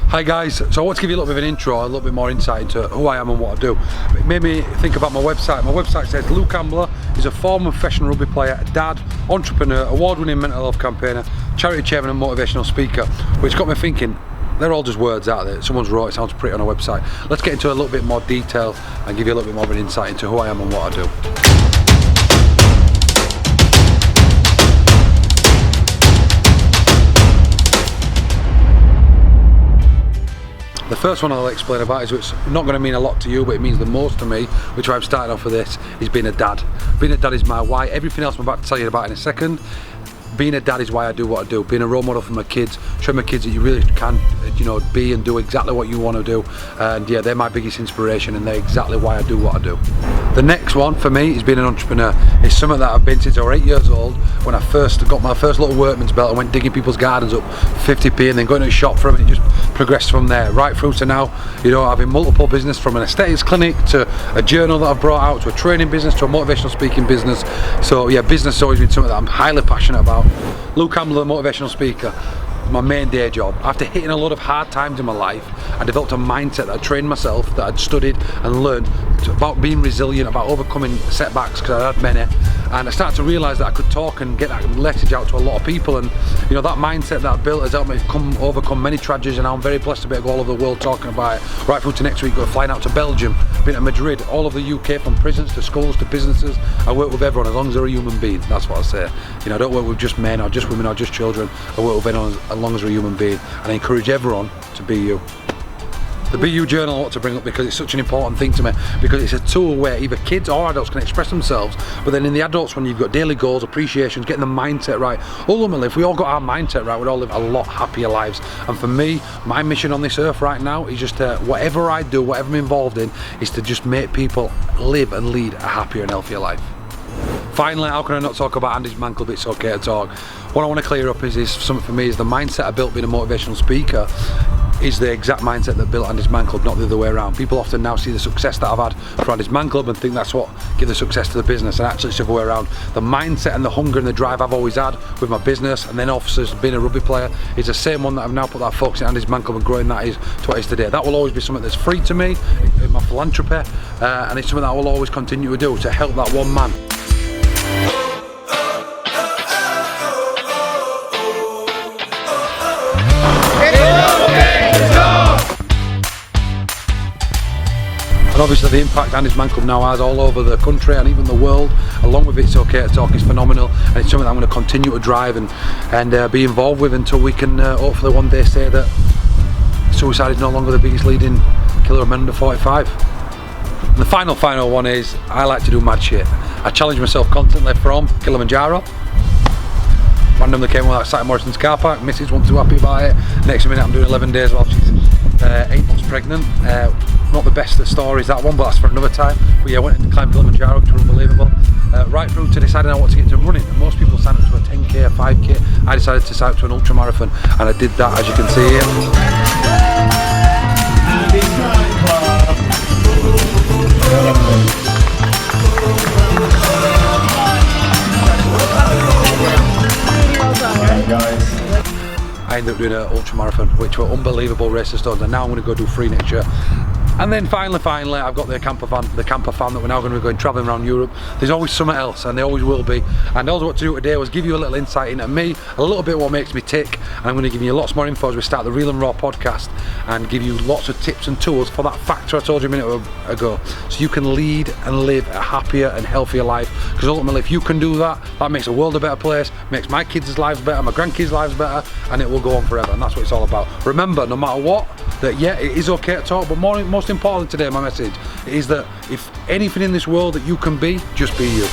Hi guys, so I want to give you a little bit of an intro, a little bit more insight into who I am and what I do. It made me think about my website. My website says Luke Ambler is a former professional rugby player, dad, entrepreneur, award-winning mental health campaigner, charity chairman and motivational speaker, which got me thinking, they're all just words out there. Someone's wrote it, sounds pretty on a website. Let's get into a little bit more detail and give you a little bit more of an insight into who I am and what I do. The first one I'll explain about is it's not going to mean a lot to you, but it means the most to me, which I'm starting off with this, is being a dad. Being a dad is my why. Everything else I'm about to tell you about in a second. Being a dad is why I do what I do. Being a role model for my kids, showing my kids that you really can, be and do exactly what you want to do. And yeah, they're my biggest inspiration, and they're exactly why I do what I do. The next one for me is being an entrepreneur. It's something that I've been since I was 8 years old, when I first got my first little workman's belt and went digging people's gardens up 50p and then going to a shop for them, and it just progressed from there right through to now, having multiple business, from an aesthetics clinic to a journal that I've brought out to a training business to a motivational speaking business. So yeah, business has always been something that I'm highly passionate about. Luke Ambler, motivational speaker, my main day job. After hitting a lot of hard times in my life, I developed a mindset that I trained myself, that I'd studied and learned about being resilient, about overcoming setbacks, because I had many, and I started to realise that I could talk and get that message out to a lot of people. And that mindset that I built has helped me overcome many tragedies, and I'm very blessed to be able to go all over the world talking about it. Right through to next week, flying out to Belgium, been to Madrid, all over the UK, from prisons to schools to businesses. I work with everyone as long as they're a human being. That's what I say. I don't work with just men or just women or just children. I work with anyone as long as they're a human being, and I encourage everyone to be you. The Be You journal I want to bring up because it's such an important thing to me, because it's a tool where either kids or adults can express themselves, but then in the adults, when you've got daily goals, appreciations, getting the mindset right, ultimately if we all got our mindset right, we'd all live a lot happier lives. And for me, my mission on this earth right now is just whatever I do, whatever I'm involved in, is to just make people live and lead a happier and healthier life. Finally, how can I not talk about Andy's man club? It's okay to talk. What I want to clear up is something for me is the mindset I built being a motivational speaker is the exact mindset that built Andy's Man Club, not the other way around. People often now see the success that I've had for Andy's Man Club and think that's what gives the success to the business, and actually it's the other way around. The mindset and the hunger and the drive I've always had with my business, and then officers being a rugby player, is the same one that I've now put that focus in Andy's Man Club and growing that is to what it is today. That will always be something that's free to me in my philanthropy, and it's something that I will always continue to do to help that one man. And obviously the impact Andy's Man Club now has all over the country and even the world, along with It's Okay to Talk, is phenomenal, and it's something that I'm going to continue to drive and be involved with until we can hopefully one day say that suicide is no longer the biggest leading killer of men under 45. And the final one is, I like to do mad shit. I challenge myself constantly, from Kilimanjaro. Randomly came out outside Morrison's car park, Mrs. wasn't too happy about it. Next minute I'm doing 11 days while she's 8 months pregnant. Not the best of stories, that one, but that's for another time. But yeah, I went and climbed Kilimanjaro, which was unbelievable. Right through to deciding I want to get into running. And most people sign up to a 10k, a 5k. I decided to sign up to an ultra marathon, and I did that, as you can see here. I ended up doing an ultra marathon, which were unbelievable races done, and now I'm going to go do 3 next year. And then finally, I've got the camper van that we're now going to be going travelling around Europe. There's always something else, and there always will be. And all I want to do today was give you a little insight into me, a little bit what makes me tick, and I'm going to give you lots more info as we start the Real and Raw podcast, and give you lots of tips and tools for that factor I told you a minute ago, so you can lead and live a happier and healthier life. Because ultimately, if you can do that, that makes the world a better place, makes my kids' lives better, my grandkids' lives better, and it will go on forever. And that's what it's all about. Remember, no matter what, that yeah, it is okay to talk, but most importantly today, my message is that if anything in this world that you can be, just be you.